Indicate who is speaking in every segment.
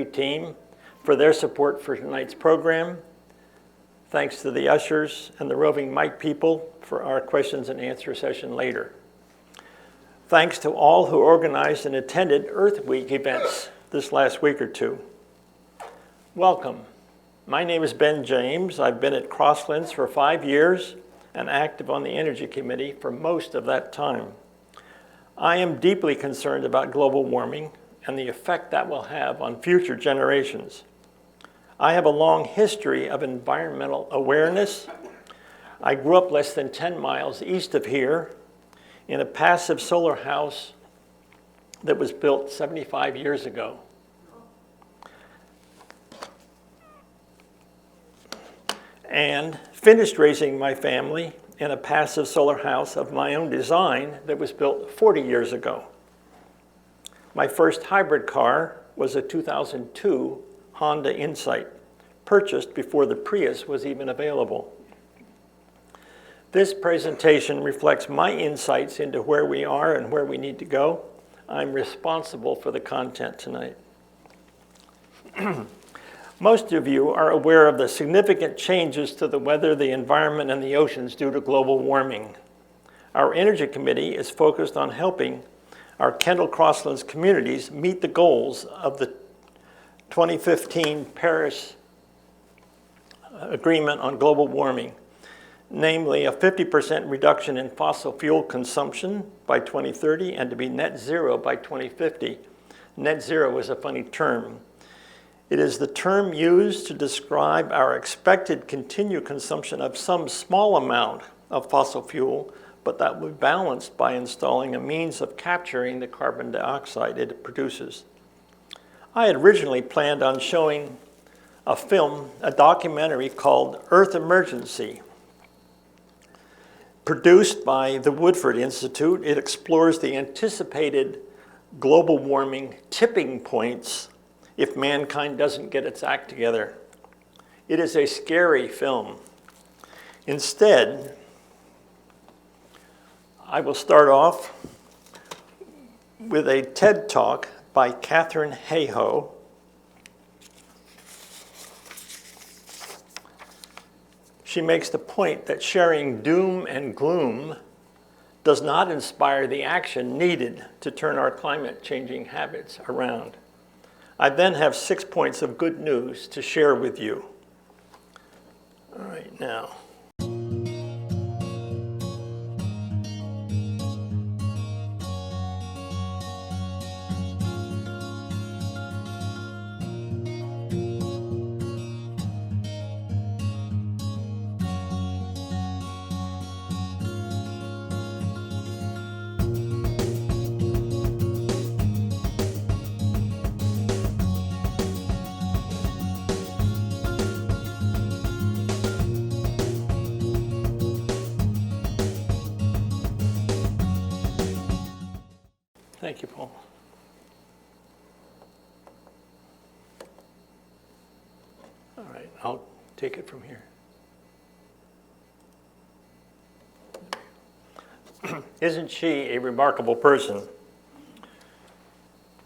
Speaker 1: rescue team for their support for tonight's program. Thanks to the ushers and the roving mic people for our questions and answer session later. Thanks to all who organized and attended Earth Week events this last week or two. Welcome. My name is Ben James. I've been at Crosslands for 5 years and active on the Energy Committee for most of that time. I am deeply concerned about global warming and the effect that will have on future generations. I have a long history of environmental awareness. I grew up less than 10 miles east of here in a passive solar house that was built 75 years ago. And finished raising my family in a passive solar house of my own design that was built 40 years ago. My first hybrid car was a 2002 Honda Insight, purchased before the Prius was even available. This presentation reflects my insights into where we are and where we need to go. I'm responsible for the content tonight. Most of you are aware of the significant changes to the weather, the environment, and the oceans due to global warming. Our Energy Committee is focused on helping our Kendal Crosslands communities meet the goals of the 2015 Paris Agreement on Global Warming, namely a 50% reduction in fossil fuel consumption by 2030 and to be net zero by 2050. Net zero is a funny term. It is the term used to describe our expected continued consumption of some small amount of fossil fuel, but that will be balanced by installing a means of capturing the carbon dioxide it produces. I had originally planned on showing a film, a documentary called Earth Emergency. Produced by the Woodford Institute, it explores the anticipated global warming tipping points if mankind doesn't get its act together. It is a scary film. Instead, I will start off with a TED Talk by Katharine Hayhoe. She makes the point that sharing doom and gloom does not inspire the action needed to turn our climate changing habits around. I then have 6 points of good news to share with you. All right, now. Thank you, Paul. All right, I'll take it from here. Isn't she a remarkable person?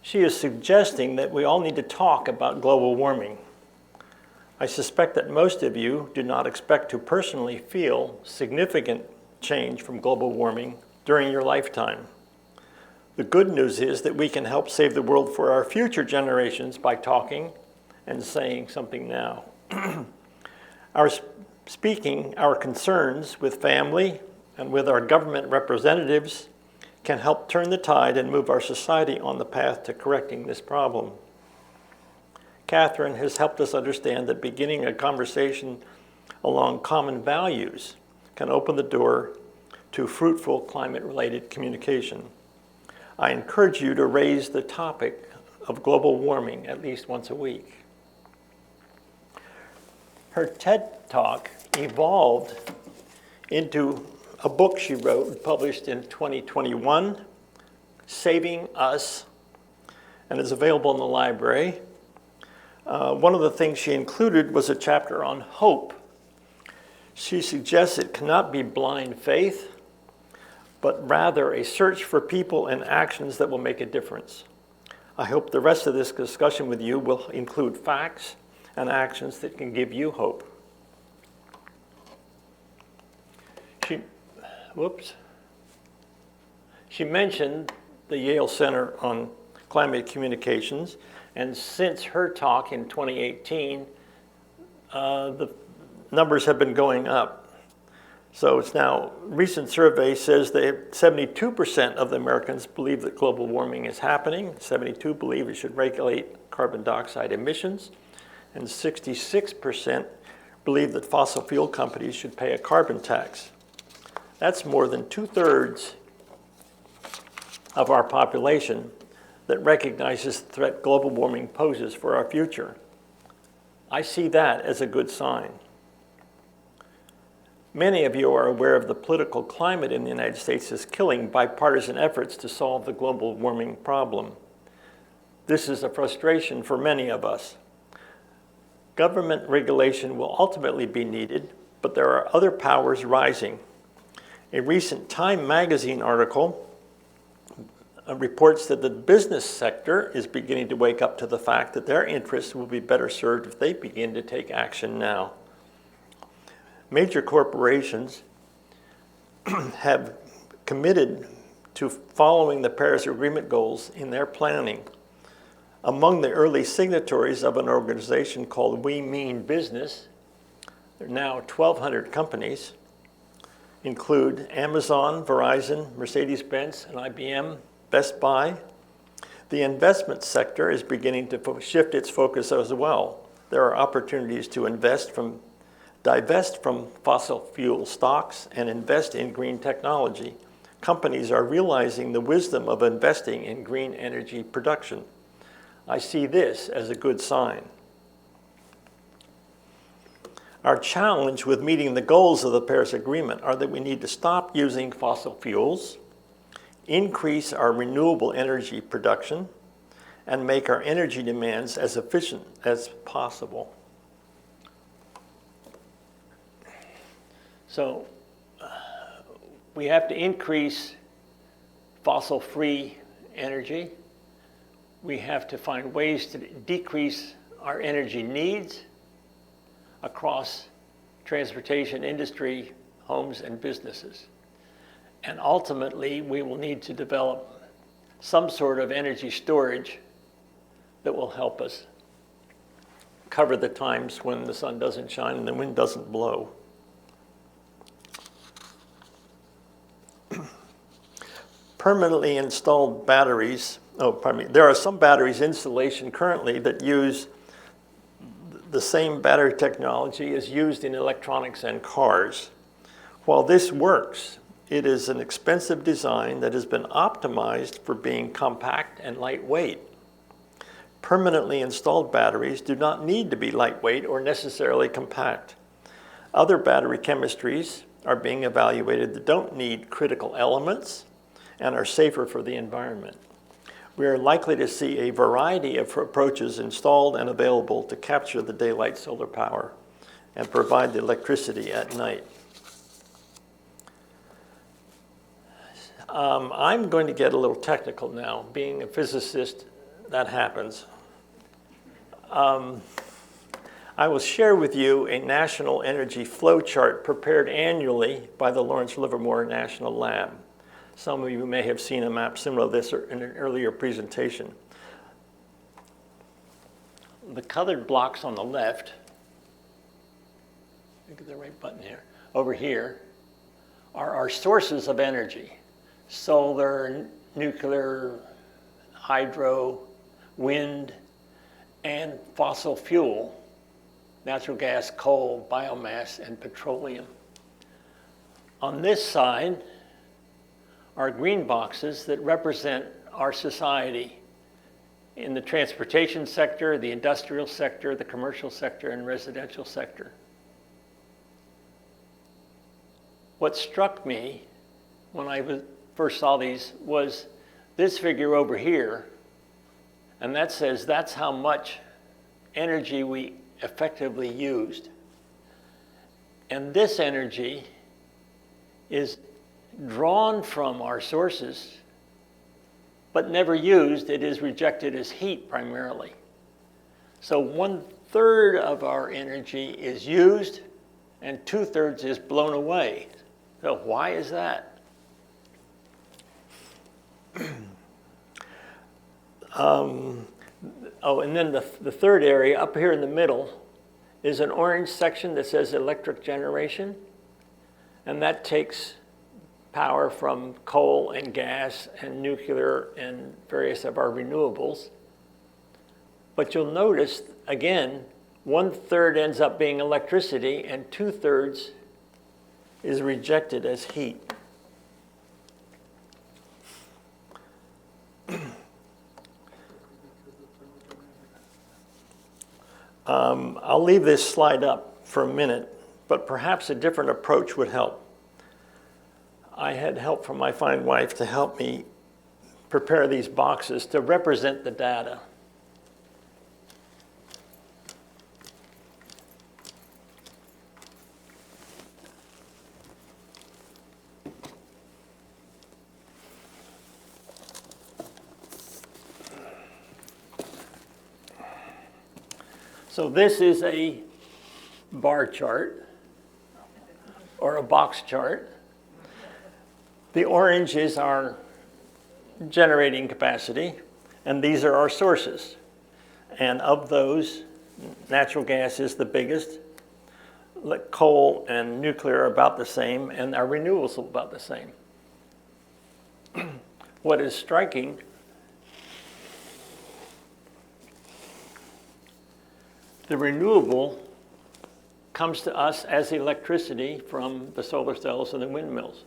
Speaker 1: She is suggesting that we all need to talk about global warming. I suspect that most of you do not expect to personally feel significant change from global warming during your lifetime. The good news is that we can help save the world for our future generations by talking and saying something now. Speaking our concerns with family and with our government representatives can help turn the tide and move our society on the path to correcting this problem. Katharine has helped us understand that beginning a conversation along common values can open the door to fruitful climate-related communication. I encourage you to raise the topic of global warming at least once a week. Her TED Talk evolved into a book she wrote, published in 2021, Saving Us, and is available in the library. One of the things she included was a chapter on hope. She suggests it cannot be blind faith, but rather a search for people and actions that will make a difference. I hope the rest of this discussion with you will include facts and actions that can give you hope. She mentioned the Yale Center on Climate Communications, and since her talk in 2018, the numbers have been going up. So it's now, recent survey says that 72% of the Americans believe that global warming is happening, 72 believe it should regulate carbon dioxide emissions, and 66% believe that fossil fuel companies should pay a carbon tax. That's more than 2/3 of our population that recognizes the threat global warming poses for our future. I see that as a good sign. Many of you are aware of the political climate in the United States is killing bipartisan efforts to solve the global warming problem. This is a frustration for many of us. Government regulation will ultimately be needed, but there are other powers rising. A recent Time magazine article reports that the business sector is beginning to wake up to the fact that their interests will be better served if they begin to take action now. Major corporations have committed to following the Paris Agreement goals in their planning. Among the early signatories of an organization called We Mean Business, there are now 1,200 companies, include Amazon, Verizon, Mercedes-Benz, and IBM, Best Buy. The investment sector is beginning to shift its focus as well. There are opportunities to divest from fossil fuel stocks and invest in green technology. Companies are realizing the wisdom of investing in green energy production. I see this as a good sign. Our challenge with meeting the goals of the Paris Agreement are that we need to stop using fossil fuels, increase our renewable energy production, and make our energy demands as efficient as possible. So we have to increase fossil-free energy. We have to find ways to decrease our energy needs across transportation, industry, homes, and businesses. And ultimately, we will need to develop some sort of energy storage that will help us cover the times when the sun doesn't shine and the wind doesn't blow. Permanently installed batteries, there are some batteries installation currently that use the same battery technology as used in electronics and cars. While this works, it is an expensive design that has been optimized for being compact and lightweight. Permanently installed batteries do not need to be lightweight or necessarily compact. Other battery chemistries are being evaluated that don't need critical elements and are safer for the environment. We are likely to see a variety of approaches installed and available to capture the daylight solar power and provide the electricity at night. I'm going to get a little technical now. Being a physicist, that happens. I will share with you a national energy flow chart prepared annually by the Lawrence Livermore National Lab. Some of you may have seen a map similar to this in an earlier presentation. The colored blocks on the left, get the right button here, over here, are our sources of energy. Solar, nuclear, hydro, wind, and fossil fuel, natural gas, coal, biomass, and petroleum. On this side are green boxes that represent our society in the transportation sector, the industrial sector, the commercial sector, and residential sector. What struck me when I first saw these was this figure over here, and that says that's how much energy we effectively used. And this energy is drawn from our sources but never used, it is rejected as heat primarily. So 1/3 of our energy is used and 2/3 is blown away. So why is that? And then the third area up here in the middle is an orange section that says electric generation, and that takes power from coal and gas and nuclear and various of our renewables. But you'll notice, again, 1/3 ends up being electricity and 2/3 is rejected as heat. I'll leave this slide up for a minute, but perhaps a different approach would help. I had help from my fine wife to help me prepare these boxes to represent the data. So this is a bar chart or a box chart. The orange is our generating capacity, and these are our sources. And of those, natural gas is the biggest. Coal and nuclear are about the same, and our renewables are about the same. What is striking the renewable comes to us as electricity from the solar cells and the windmills.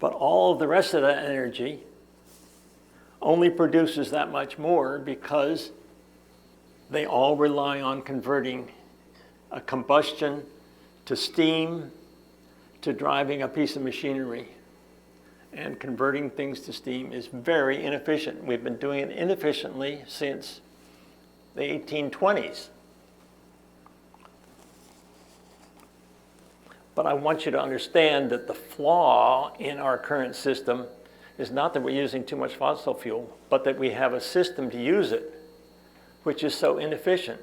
Speaker 1: But all of the rest of that energy only produces that much more because they all rely on converting a combustion to steam to driving a piece of machinery. And converting things to steam is very inefficient. We've been doing it inefficiently since the 1820s. But I want you to understand that the flaw in our current system is not that we're using too much fossil fuel, but that we have a system to use it, which is so inefficient.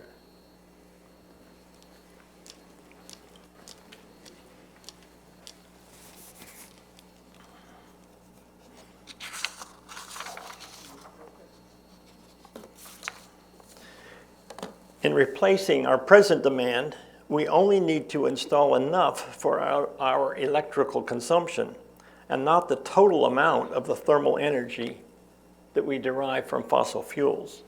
Speaker 1: In replacing our present demand, we only need to install enough for our electrical consumption and not the total amount of the thermal energy that we derive from fossil fuels.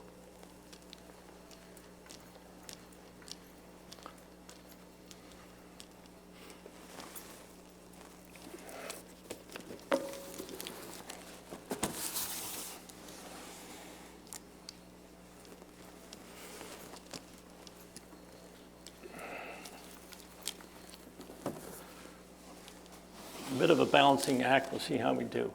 Speaker 1: A bit of a balancing act. We'll see how we do.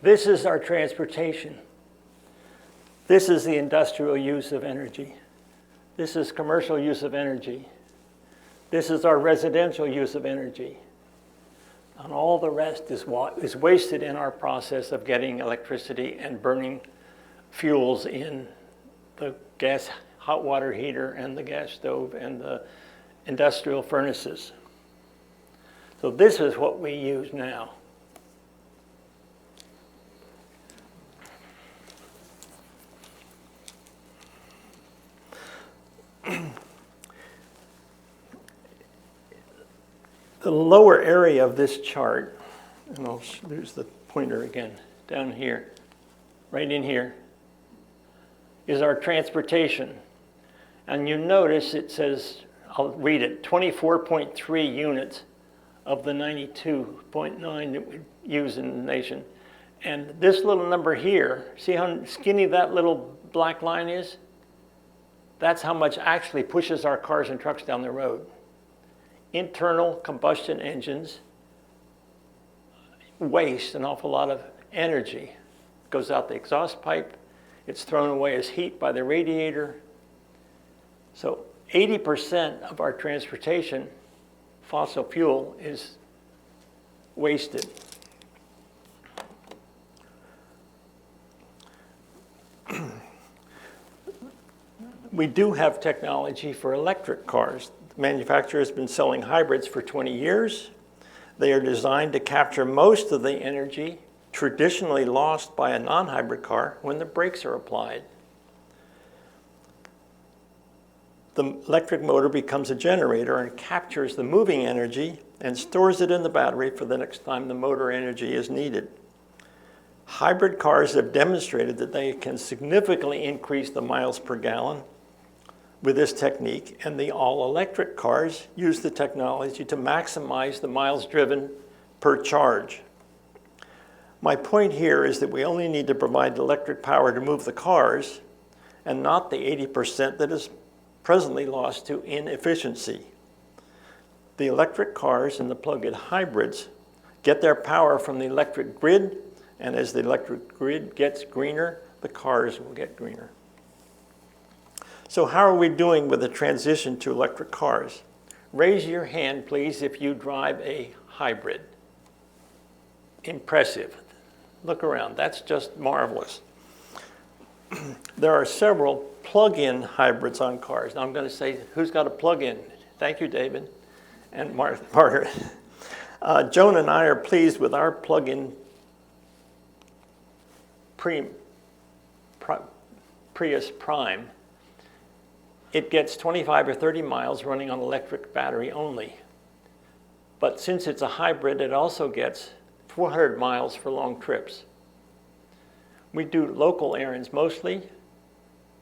Speaker 1: This is our transportation. This is the industrial use of energy. This is commercial use of energy. This is our residential use of energy. And all the rest is wasted in our process of getting electricity and burning fuels in the gas hot water heater and the gas stove and the industrial furnaces. So this is what we use now. The lower area of this chart, and there's the pointer again, down here, right in here, is our transportation. And you notice it says, I'll read it, 24.3 units of the 92.9 that we use in the nation. And this little number here, see how skinny that little black line is, that's how much actually pushes our cars and trucks down the road. Internal combustion engines waste an awful lot of energy. It goes out the exhaust pipe, it's thrown away as heat by the radiator. So 80% of our transportation, fossil fuel, is wasted. We do have technology for electric cars. The manufacturer has been selling hybrids for 20 years. They are designed to capture most of the energy traditionally lost by a non-hybrid car when the brakes are applied. The electric motor becomes a generator and captures the moving energy and stores it in the battery for the next time the motor energy is needed. Hybrid cars have demonstrated that they can significantly increase the miles per gallon with this technique, and the all-electric cars use the technology to maximize the miles driven per charge. My point here is that we only need to provide electric power to move the cars and not the 80% that is presently lost to inefficiency. The electric cars and the plug-in hybrids get their power from the electric grid, and as the electric grid gets greener, the cars will get greener. So how are we doing with the transition to electric cars? Raise your hand, please, if you drive a hybrid. Impressive. Look around. That's just marvelous. There are several plug-in hybrids on cars. Now I'm going to say, who's got a plug-in? Thank you, David and Margaret. Joan and I are pleased with our plug-in Prius Prime. It gets 25 or 30 miles running on electric battery only. But since it's a hybrid, it also gets 400 miles for long trips. We do local errands mostly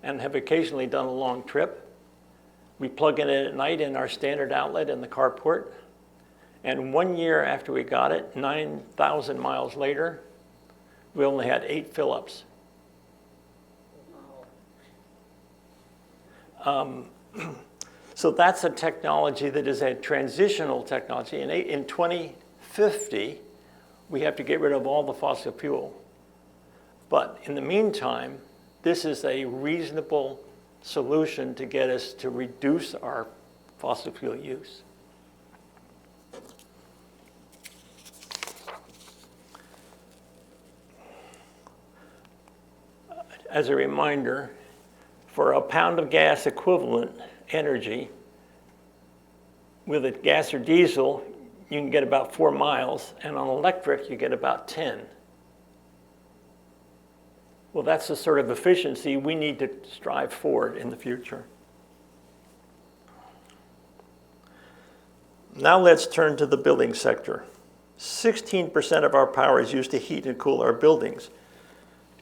Speaker 1: and have occasionally done a long trip. We plug in it at night in our standard outlet in the carport. And 1 year after we got it, 9,000 miles later, we only had 8 fill-ups. So that's a technology that is a transitional technology. In 2050, we have to get rid of all the fossil fuel. But in the meantime, this is a reasonable solution to get us to reduce our fossil fuel use. As a reminder, for a pound of gas equivalent energy, with a gas or diesel, you can get about 4 miles, and on electric, you get about 10. Well, that's the sort of efficiency we need to strive forward in the future. Now let's turn to the building sector. 16% of our power is used to heat and cool our buildings.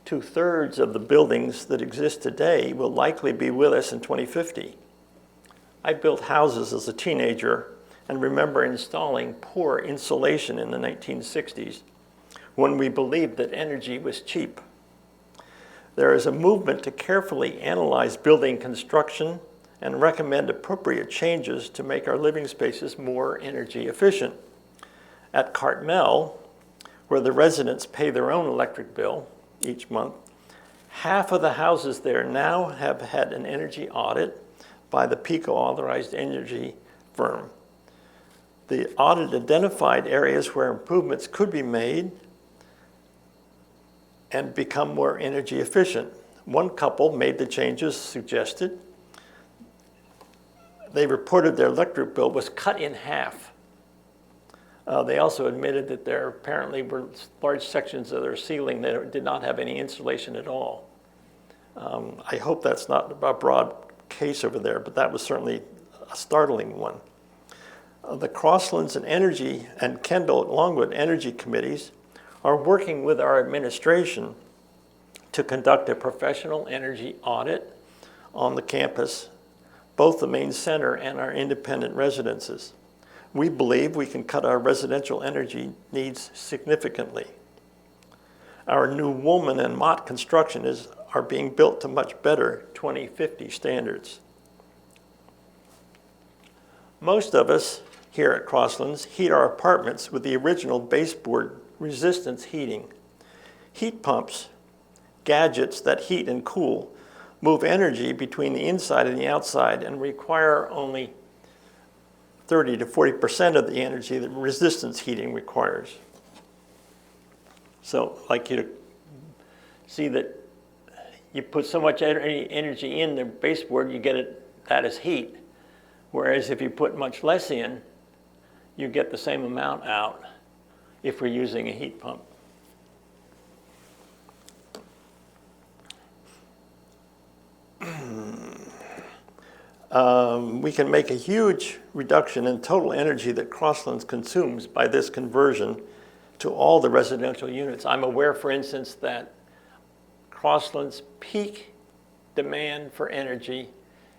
Speaker 1: 2/3 of the buildings that exist today will likely be with us in 2050. I built houses as a teenager and remember installing poor insulation in the 1960s when we believed that energy was cheap. There is a movement to carefully analyze building construction and recommend appropriate changes to make our living spaces more energy efficient. At Cartmel, where the residents pay their own electric bill each month, half of the houses there now have had an energy audit by the PICO authorized energy firm. The audit identified areas where improvements could be made and become more energy efficient. One couple made the changes suggested. They reported their electric bill was cut in half. They also admitted that there apparently were large sections of their ceiling that did not have any insulation at all. I hope that's not a broad case over there, but that was certainly a startling one. The Crosslands and Kendal Longwood energy committees are working with our administration to conduct a professional energy audit on the campus, both the main center and our independent residences. We believe we can cut our residential energy needs significantly. Our new Woolman and Mott construction is are being built to much better 2050 standards. Most of us here at Crosslands heat our apartments with the original baseboard resistance heating. Heat pumps, gadgets that heat and cool, move energy between the inside and the outside and require only 30 to 40% of the energy that resistance heating requires. So I'd like you to see that you put so much energy in the baseboard, you get that as heat. Whereas if you put much less in, you get the same amount out if we're using a heat pump. We can make a huge reduction in total energy that Crosslands consumes by this conversion to all the residential units. I'm aware, for instance, that Crosslands' peak demand for energy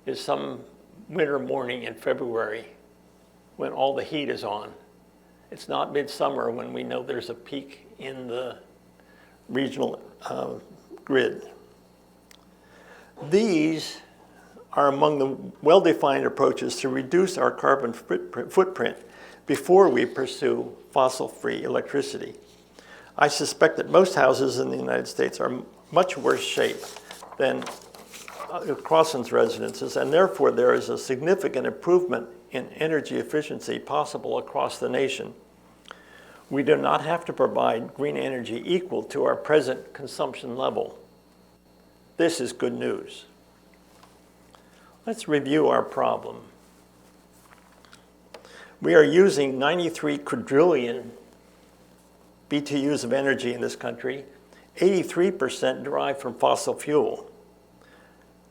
Speaker 1: is some winter morning in February when all the heat is on. It's not midsummer when we know there's a peak in the regional grid. These are among the well-defined approaches to reduce our carbon footprint before we pursue fossil-free electricity. I suspect that most houses in the United States are much worse shape than Crosslands residences, and therefore there is a significant improvement in energy efficiency possible across the nation. We do not have to provide green energy equal to our present consumption level. This is good news. Let's review our problem. We are using 93 quadrillion BTUs of energy in this country, 83% derived from fossil fuel.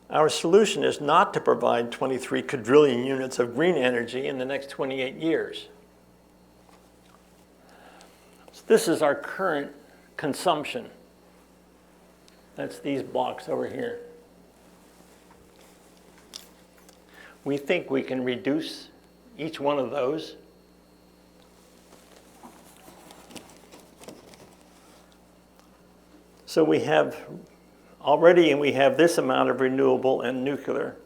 Speaker 1: Our solution is not to provide 23 quadrillion units of green energy in the next 28 years. So this is our current consumption. That's these blocks over here. We think we can reduce each one of those so we have already, and we have this amount of renewable and nuclear.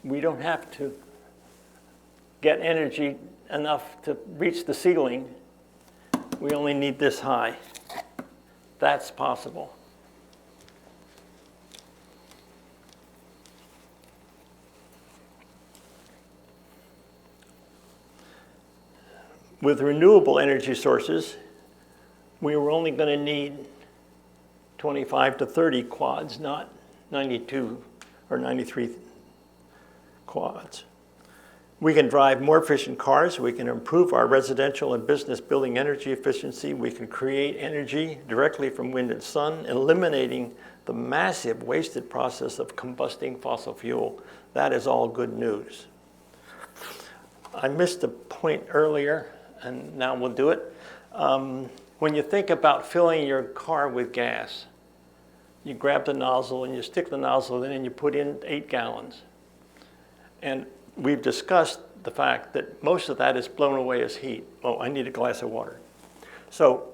Speaker 1: We don't have to get energy enough to reach the ceiling. We only need this high. That's possible. With renewable energy sources, we were only going to need 25 to 30 quads, not 92 or 93 quads. We can drive more efficient cars. We can improve our residential and business building energy efficiency. We can create energy directly from wind and sun, eliminating the massive wasted process of combusting fossil fuel. That is all good news. I missed a point earlier, and now we'll do it. When you think about filling your car with gas, you grab the nozzle and you stick the nozzle in and you put in 8 gallons. And we've discussed the fact that most of that is blown away as heat. Oh, I need a glass of water. So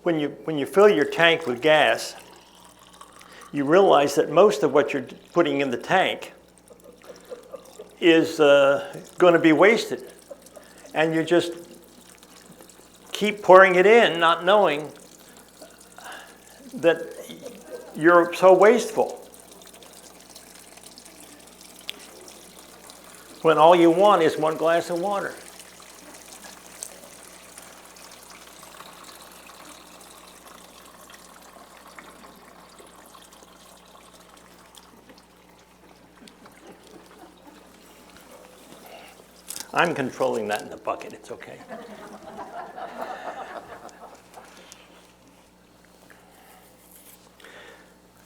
Speaker 1: when you fill your tank with gas, you realize that most of what you're putting in the tank is going to be wasted. And you just keep pouring it in, not knowing that you're so wasteful. When all you want is 1 glass of water. I'm controlling that in the bucket, it's okay.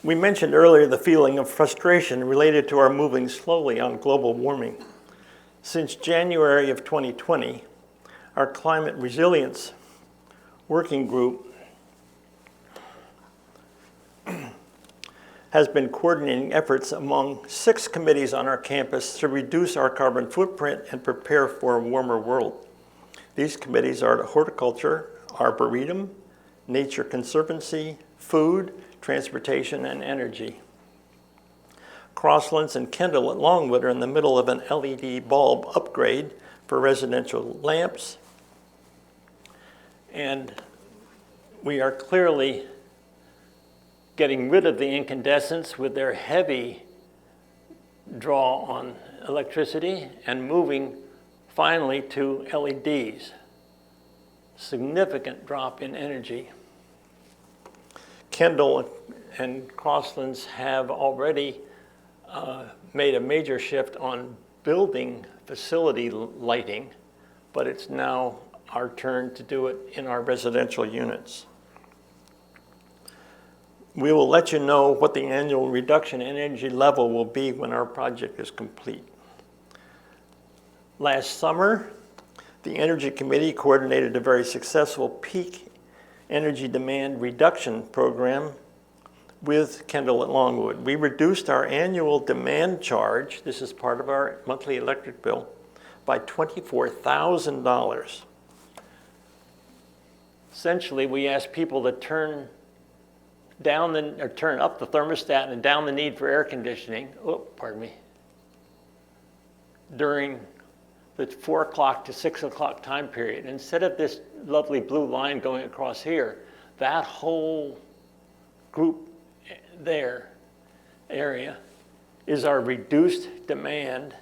Speaker 1: We mentioned earlier the feeling of frustration related to our moving slowly on global warming. Since January of 2020, our climate resilience working group has been coordinating efforts among 6 committees on our campus to reduce our carbon footprint and prepare for a warmer world. These committees are the Horticulture, Arboretum, Nature Conservancy, food, transportation, and energy. Crosslands and Kendal at Longwood are in the middle of an LED bulb upgrade for residential lamps. And we are clearly getting rid of the incandescents with their heavy draw on electricity and moving finally to LEDs. Significant drop in energy. Kendal and Crosslands have already made a major shift on building facility lighting, but it's now our turn to do it in our residential units. We will let you know what the annual reduction in energy level will be when our project is complete. Last summer, the Energy Committee coordinated a very successful peak energy demand reduction program with Kendal at Longwood. We reduced our annual demand charge, this is part of our monthly electric bill, by $24,000. Essentially, we asked people to turn up the thermostat and down the need for air conditioning, during the 4 o'clock to 6 o'clock time period. Instead of this lovely blue line going across here, that whole group area is our reduced demand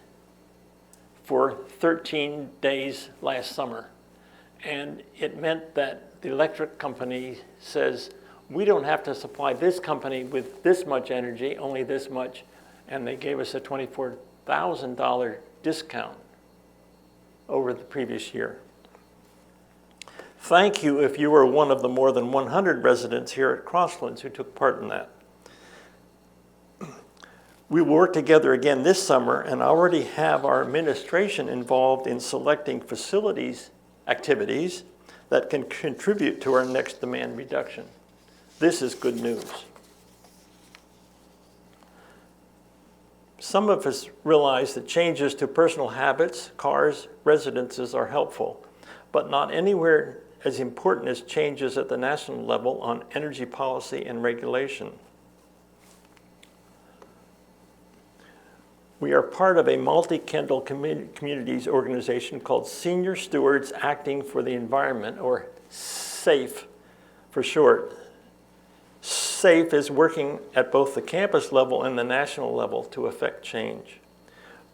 Speaker 1: for 13 days last summer. And it meant that the electric company says, we don't have to supply this company with this much energy, only this much, and they gave us a $24,000 discount over the previous year. Thank you if you were one of the more than 100 residents here at Crosslands who took part in that. We will work together again this summer and already have our administration involved in selecting facilities activities that can contribute to our next demand reduction. This is good news. Some of us realize that changes to personal habits, cars, residences are helpful, but not anywhere as important as changes at the national level on energy policy and regulation. We are part of a multi-Kendal communities organization called Senior Stewards Acting for the Environment, or SSAFE for short. SSAFE is working at both the campus level and the national level to effect change.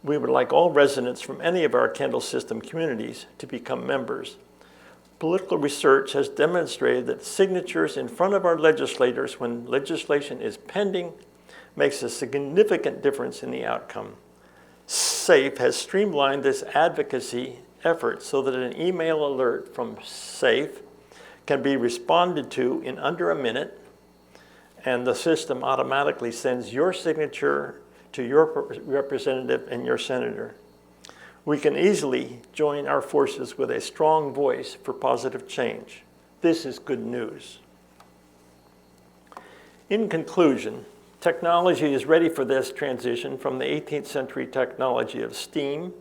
Speaker 1: We would like all residents from any of our Kendal system communities to become members. Political research has demonstrated that signatures in front of our legislators when legislation is pending makes a significant difference in the outcome. SSAFE has streamlined this advocacy effort so that an email alert from SSAFE can be responded to in under a minute, and the system automatically sends your signature to your representative and your senator. We can easily join our forces with a strong voice for positive change. This is good news. In conclusion, technology is ready for this transition from the 18th century technology of steam,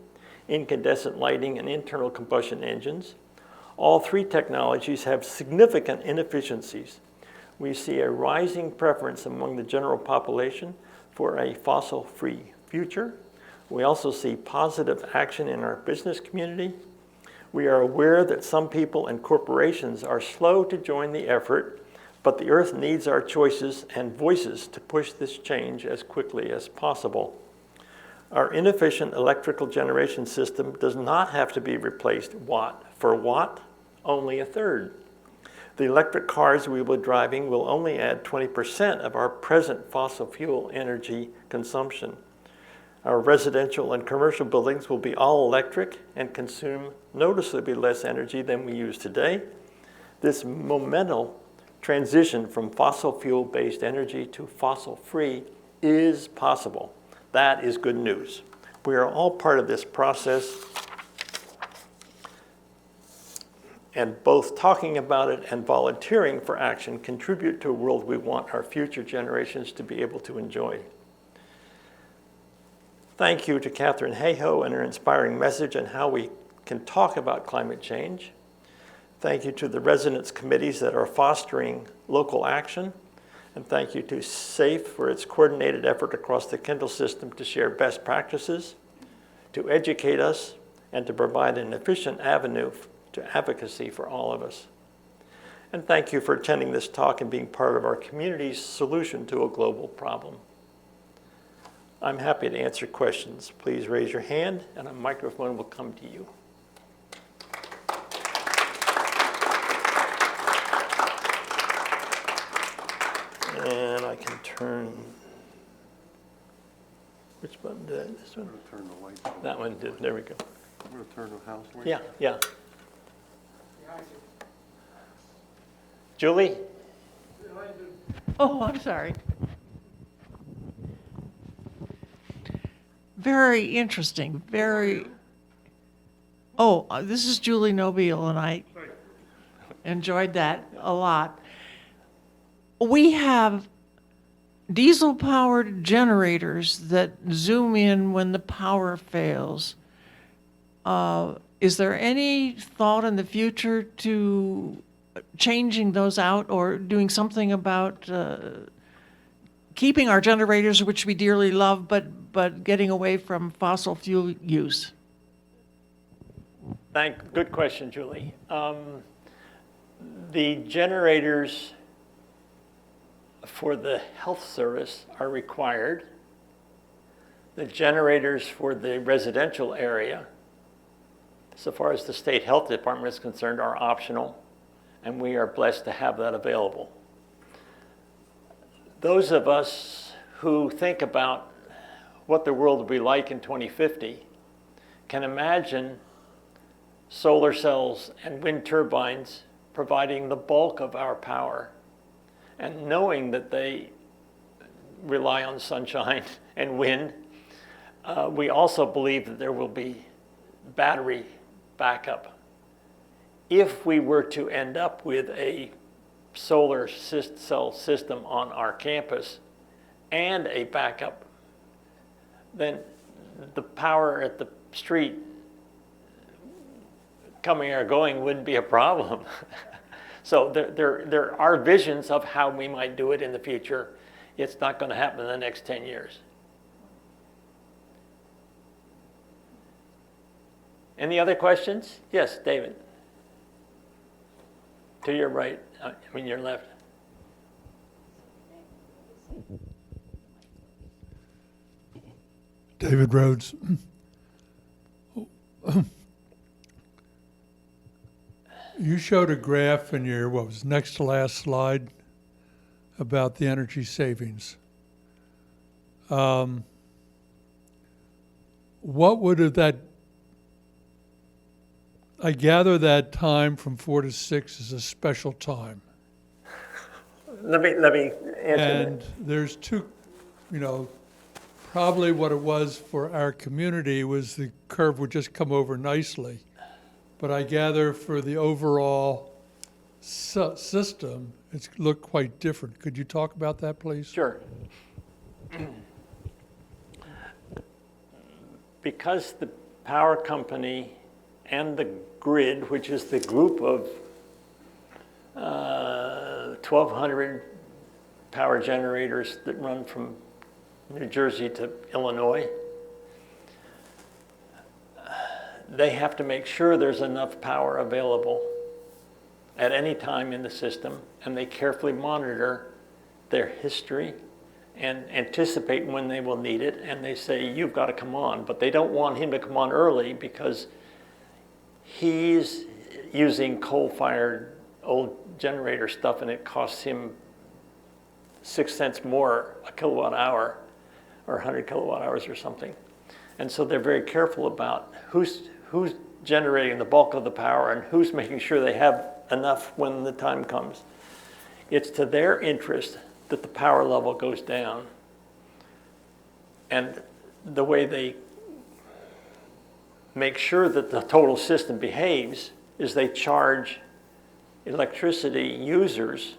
Speaker 1: incandescent lighting, and internal combustion engines. All three technologies have significant inefficiencies. We see a rising preference among the general population for a fossil-free future. We also see positive action in our business community. We are aware that some people and corporations are slow to join the effort, but the Earth needs our choices and voices to push this change as quickly as possible. Our inefficient electrical generation system does not have to be replaced watt for watt, only a third. The electric cars we will be driving will only add 20% of our present fossil fuel energy consumption. Our residential and commercial buildings will be all electric and consume noticeably less energy than we use today. This momental transition from fossil fuel-based energy to fossil-free is possible. That is good news. We are all part of this process, and both talking about it and volunteering for action contribute to a world we want our future generations to be able to enjoy. Thank you to Catherine Hayhoe and her inspiring message on how we can talk about climate change. Thank you to the residents' committees that are fostering local action. And thank you to SSAFE for its coordinated effort across the Kendal system to share best practices, to educate us, and to provide an efficient avenue to advocacy for all of us. And thank you for attending this talk and being part of our community's solution to a global problem. I'm happy to answer questions. Please raise your hand and a microphone will come to you. And I can turn, which button did I, this one?
Speaker 2: I'm going to turn the lights on.
Speaker 1: That one did, there we go.
Speaker 2: I'm going to turn the house lights
Speaker 1: Yeah,
Speaker 2: on.
Speaker 1: yeah. Julie?
Speaker 3: Oh, I'm sorry. Very interesting, very, this is Julie Nobile, and I enjoyed that a lot. We have diesel-powered generators that zoom in when the power fails. Is there any thought in the future to changing those out or doing something about keeping our generators, which we dearly love, but getting away from fossil fuel use?
Speaker 1: Good question, Julie. The generators for the health service are required. The generators for the residential area, so far as the state health department is concerned, are optional, and we are blessed to have that available. Those of us who think about what the world will be like in 2050 can imagine solar cells and wind turbines providing the bulk of our power, and knowing that they rely on sunshine and wind. We also believe that there will be battery backup. If we were to end up with a solar cell system on our campus and a backup, then the power at the street coming or going wouldn't be a problem. So there are visions of how we might do it in the future. It's not going to happen in the next 10 years. Any other questions? Yes, David. To your right, your left.
Speaker 4: David Rhodes. You showed a graph in your, what was next to last slide, about the energy savings. What would have that, I gather that time from 4 to 6 is a special time.
Speaker 1: Let me answer
Speaker 4: And
Speaker 1: that.
Speaker 4: there's two, probably what it was for our community was the curve would just come over nicely. But I gather for the overall system, it's looked quite different. Could you talk about that, please?
Speaker 1: Sure. Because the power company and the grid, which is the group of 1,200 power generators that run from New Jersey to Illinois, they have to make sure there's enough power available at any time in the system, and they carefully monitor their history and anticipate when they will need it, and they say, you've got to come on. But they don't want him to come on early because he's using coal-fired old generator stuff, and it costs him 6 cents more a kilowatt hour or 100 kilowatt hours or something. And so they're very careful about who's generating the bulk of the power and who's making sure they have enough when the time comes. It's to their interest that the power level goes down. And the way they make sure that the total system behaves is they charge electricity users,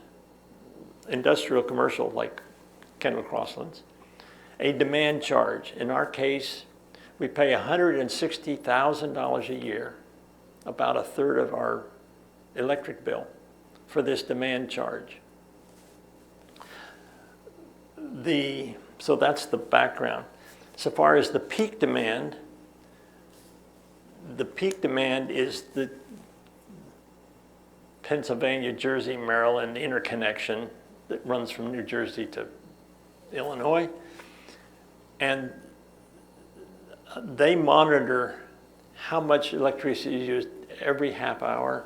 Speaker 1: industrial, commercial, like Kendal, Crosslands, a demand charge. In our case, we pay $160,000 a year, about a third of our electric bill for this demand charge. So that's the background. So far as the peak demand is the Pennsylvania, Jersey, Maryland interconnection that runs from New Jersey to Illinois. And they monitor how much electricity is used every half hour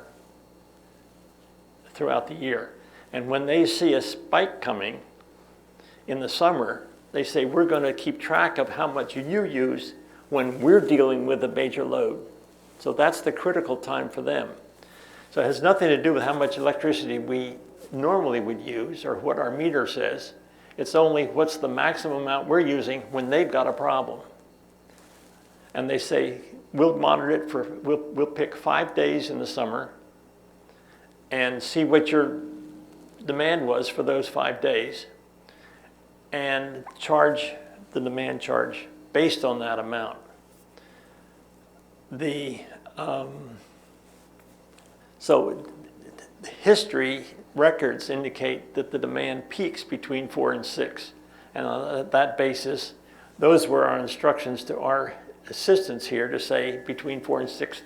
Speaker 1: throughout the year. And when they see a spike coming in the summer, they say, we're going to keep track of how much you use when we're dealing with a major load. So that's the critical time for them. So it has nothing to do with how much electricity we normally would use or what our meter says. It's only what's the maximum amount we're using when they've got a problem. And they say, we'll monitor it for, we'll pick 5 days in the summer and see what your demand was for those 5 days and charge the demand charge based on that amount. So history records indicate that the demand peaks between 4 and 6. And on that basis, those were our instructions to our assistants here to say between 4 and 6,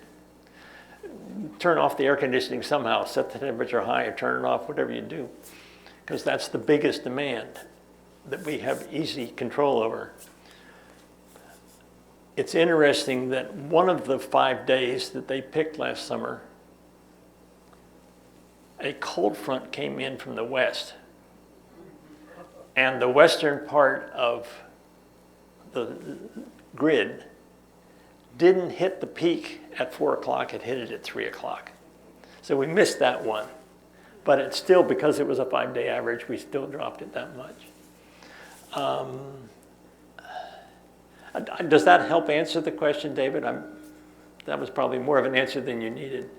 Speaker 1: turn off the air conditioning somehow, set the temperature high or turn it off, whatever you do, because that's the biggest demand that we have easy control over. It's interesting that one of the 5 days that they picked last summer, a cold front came in from the west, and the western part of the grid didn't hit the peak at 4 o'clock, it hit it at 3 o'clock. So we missed that one, but it's still, because it was a 5-day average, we still dropped it that much. Does that help answer the question, David? That was probably more of an answer than you needed.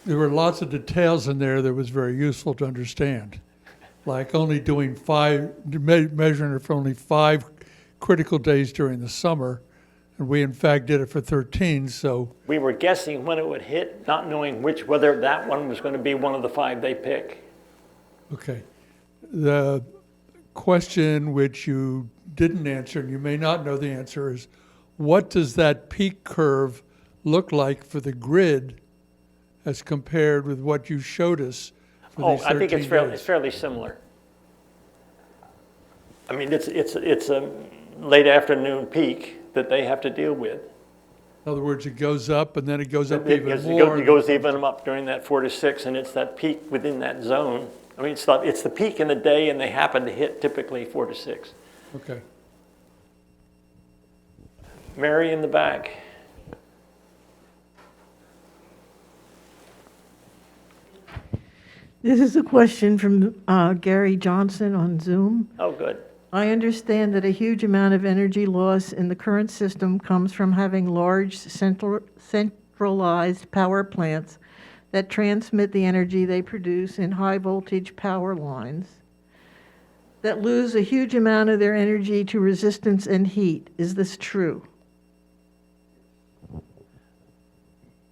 Speaker 4: There were lots of details in there that was very useful to understand, like only doing measuring it for only 5 critical days during the summer, and we in fact did it for 13. So
Speaker 1: we were guessing when it would hit, not knowing whether that one was going to be one of the 5 they pick.
Speaker 4: Okay, the question which you didn't answer, and you may not know the answer, is what does that peak curve look like for the grid as compared with what you showed us for these 13
Speaker 1: I think it's
Speaker 4: days?
Speaker 1: fairly similar. I mean, it's a late afternoon peak that they have to deal with.
Speaker 4: In other words, it goes up and then it goes up even more.
Speaker 1: It goes even up during that 4 to 6, and it's that peak within that zone. I mean, it's the peak in the day, and they happen to hit typically 4 to 6.
Speaker 4: Okay.
Speaker 1: Mary in the back.
Speaker 5: This is a question from Gary Johnson on Zoom.
Speaker 1: Oh, good.
Speaker 5: I understand that a huge amount of energy loss in the current system comes from having large centralized power plants that transmit the energy they produce in high voltage power lines that lose a huge amount of their energy to resistance and heat. Is this true?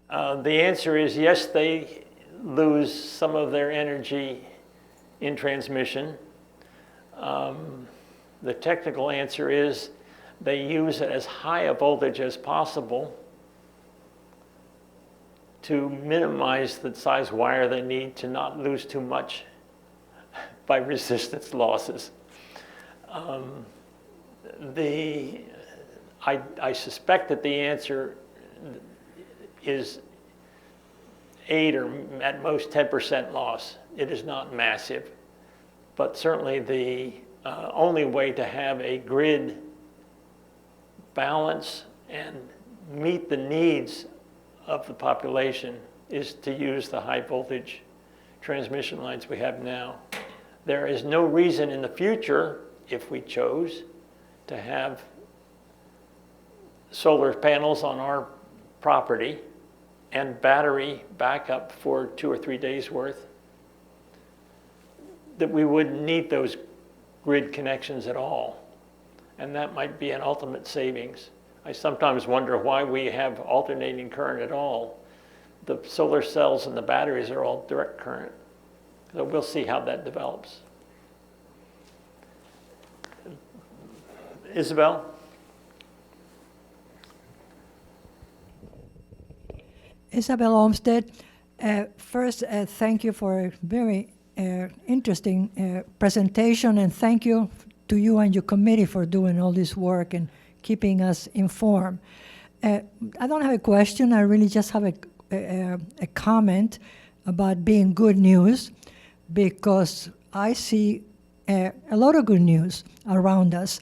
Speaker 1: The answer is yes, they lose some of their energy in transmission. The technical answer is they use as high a voltage as possible to minimize the size wire they need to not lose too much by resistance losses. I suspect that the answer is 8 or at most 10% loss. It is not massive, but certainly the only way to have a grid balance and meet the needs of the population is to use the high voltage transmission lines we have now. There is no reason in the future, if we chose, to have solar panels on our property and battery backup for 2 or 3 days worth. that we wouldn't need those grid connections at all. And that might be an ultimate savings. I sometimes wonder why we have alternating current at all. The solar cells and the batteries are all direct current. So we'll see how that develops. Isabel?
Speaker 6: Isabel Olmsted, first, thank you for a very interesting presentation, and thank you to you and your committee for doing all this work and keeping us informed. I don't have a question. I really just have a comment about being good news, because I see a lot of good news around us.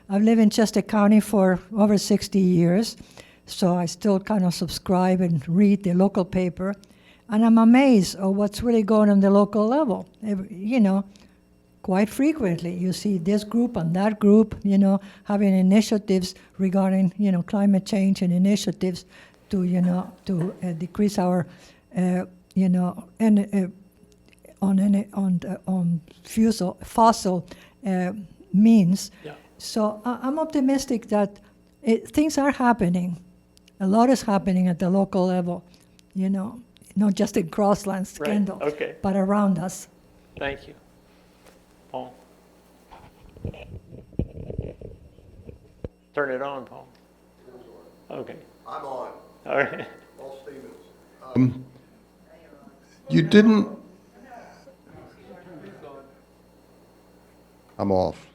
Speaker 6: I've lived in Chester County for over 60 years, so I still kind of subscribe and read the local paper, and I'm amazed at what's really going on the local level. You know, quite frequently you see this group and that group, you know, having initiatives regarding, you know, climate change and initiatives to, you know, to decrease our, you know, on fossil means.
Speaker 1: Yeah.
Speaker 6: So I'm optimistic that things are happening. A lot is happening at the local level, you know, not just in Crosslands,
Speaker 1: Right,
Speaker 6: Kendal,
Speaker 1: okay.
Speaker 6: but around us.
Speaker 1: Thank you. Paul? Turn it on, Paul. Okay.
Speaker 2: I'm on.
Speaker 1: All right.
Speaker 2: Paul Stevens. You didn't. I'm off.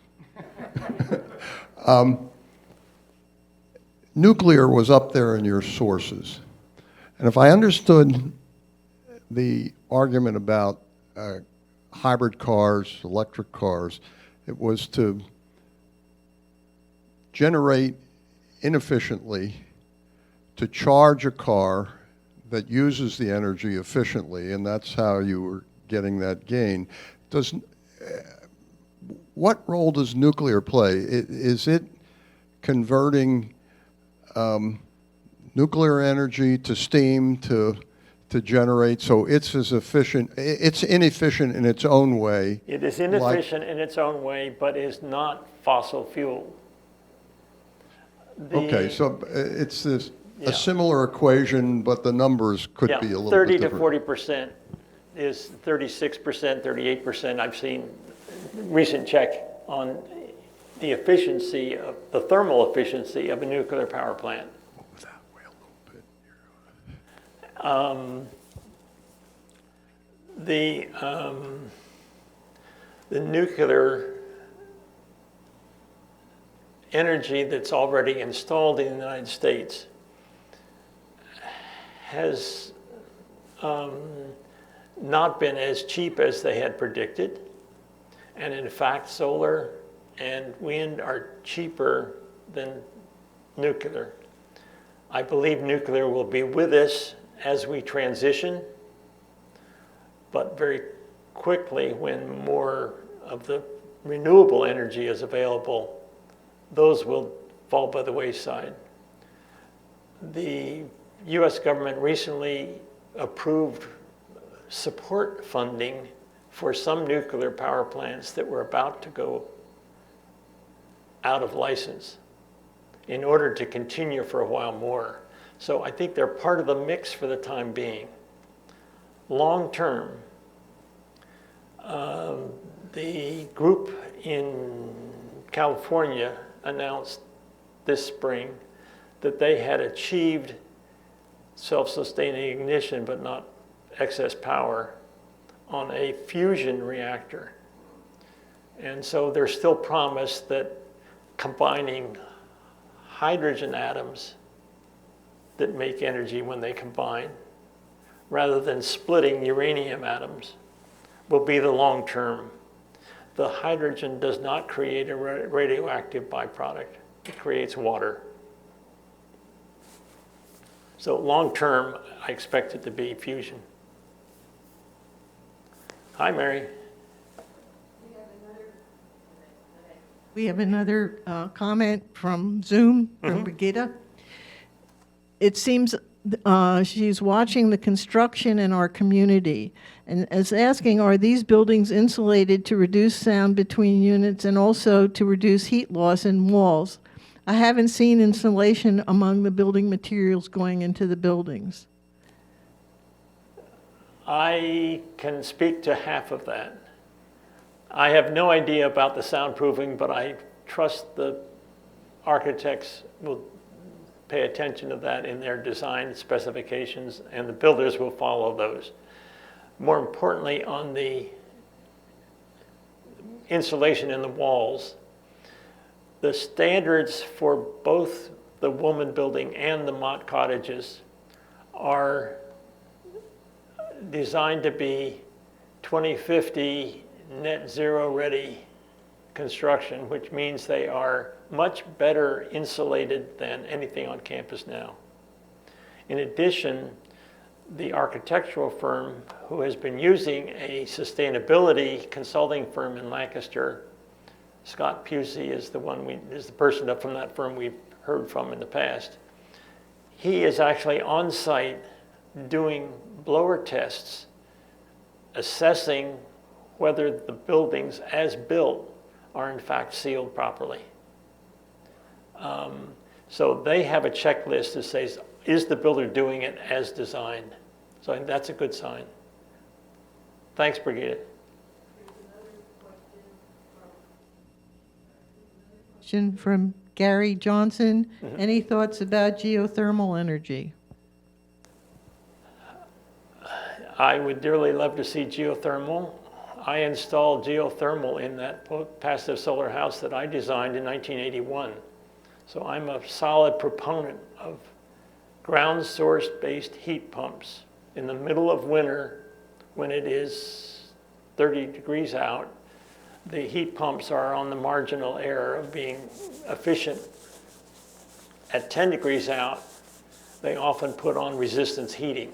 Speaker 2: Nuclear was up there in your sources. And if I understood the argument about hybrid cars, electric cars, it was to generate inefficiently, to charge a car that uses the energy efficiently, and that's how you were getting that gain. What role does nuclear play? Is it converting nuclear energy to steam to generate, so it's as efficient, it's inefficient in its own way?
Speaker 1: It is inefficient in its own way, but is not fossil fuel.
Speaker 2: Okay, so it's this,
Speaker 1: Yeah.
Speaker 2: a similar equation, but the numbers could
Speaker 1: Yeah,
Speaker 2: be a little
Speaker 1: 30
Speaker 2: bit
Speaker 1: to
Speaker 2: different.
Speaker 1: 40% is 36%, 38%. I've seen recent check on the efficiency of the thermal efficiency of a nuclear power plant.
Speaker 2: Move that way a little bit.
Speaker 1: The nuclear energy that's already installed in the United States has not been as cheap as they had predicted. And in fact, solar and wind are cheaper than nuclear. I believe nuclear will be with us as we transition, but very quickly, when more of the renewable energy is available, those will fall by the wayside. The US government recently approved support funding for some nuclear power plants that were about to go out of license in order to continue for a while more. So I think they're part of the mix for the time being. Long term, the group in California announced this spring that they had achieved self-sustaining ignition but not excess power on a fusion reactor. And so there's still promise that combining hydrogen atoms that make energy when they combine, rather than splitting uranium atoms, will be the long term. The hydrogen does not create a radioactive byproduct. It creates water. So long term, I expect it to be fusion. Hi, Mary.
Speaker 5: We have another comment from Zoom, from Brigitte. It seems she's watching the construction in our community and is asking, are these buildings insulated to reduce sound between units and also to reduce heat loss in walls? I haven't seen insulation among the building materials going into the buildings.
Speaker 1: I can speak to half of that. I have no idea about the soundproofing, but I trust the architects will pay attention to that in their design specifications, and the builders will follow those. More importantly, on the insulation in the walls, the standards for both the Woolman building and the Mott cottages are designed to be 2050 net zero ready construction, which means they are much better insulated than anything on campus now. In addition, the architectural firm who has been using a sustainability consulting firm in Lancaster, Scott Pusey is the person from that firm we've heard from in the past. He is actually on site doing blower tests, assessing whether the buildings as built are in fact sealed properly. So they have a checklist that says, is the builder doing it as designed? So that's a good sign. Thanks, Brigida.
Speaker 5: Question from Gary Johnson. Any thoughts about geothermal energy?
Speaker 1: I would dearly love to see geothermal. I installed geothermal in that passive solar house that I designed in 1981. So I'm a solid proponent of ground source based heat pumps. In the middle of winter, when it is 30 degrees out, the heat pumps are on the marginal error of being efficient. At 10 degrees out, they often put on resistance heating.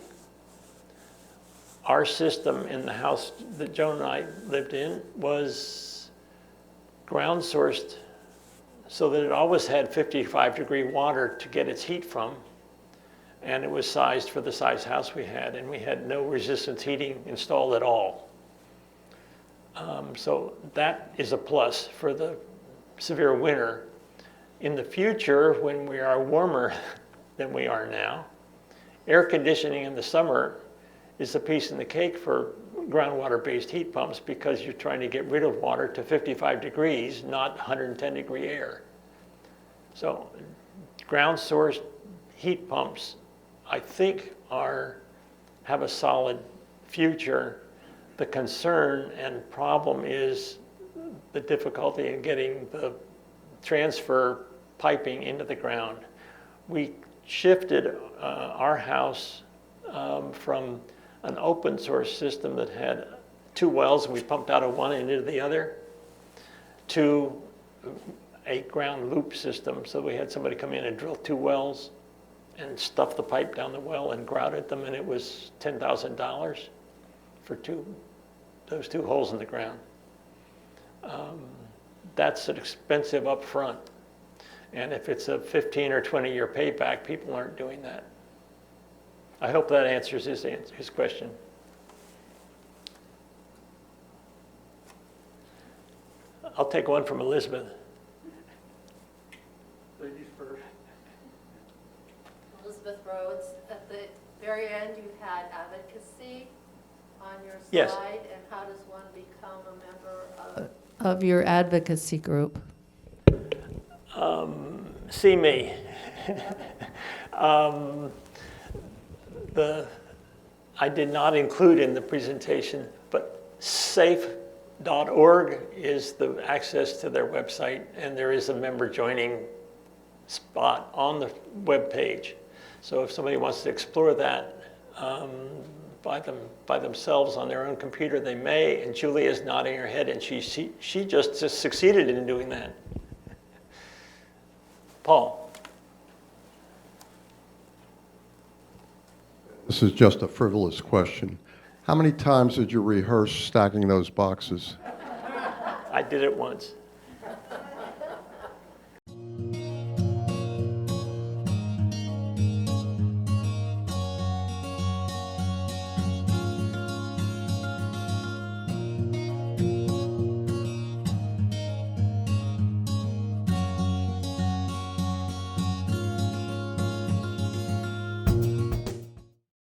Speaker 1: Our system in the house that Joan and I lived in was ground sourced so that it always had 55-degree water to get its heat from, and it was sized for the size house we had, and we had no resistance heating installed at all. So that is a plus for the severe winter. In the future, when we are warmer than we are now, air conditioning in the summer is a piece in the cake for groundwater-based heat pumps because you're trying to get rid of water to 55 degrees, not 110-degree air. So ground-sourced heat pumps, I think, have a solid future. The concern and problem is the difficulty in getting the transfer piping into the ground. We shifted our house from an open source system that had 2 wells and we pumped out of one and into the other to a ground loop system. So we had somebody come in and drill 2 wells and stuff the pipe down the well and grouted them, and it was $10,000 for those 2 holes in the ground. That's expensive up front. And if it's a 15 or 20 year payback, people aren't doing that. I hope that answers his question. I'll take one from Elizabeth. Ladies first.
Speaker 7: Elizabeth Rhodes, at the very end you had advocacy on your slide.
Speaker 1: Yes.
Speaker 7: And how does one become a member of your advocacy group?
Speaker 1: See me. I did not include in the presentation, but SSAFE.org is the access to their website, and there is a member joining spot on the web page. So if somebody wants to explore that by themselves on their own computer, they may. And Julie is nodding her head, and she just succeeded in doing that. Paul.
Speaker 2: This is just a frivolous question. How many times did you rehearse stacking those boxes?
Speaker 1: I did it once.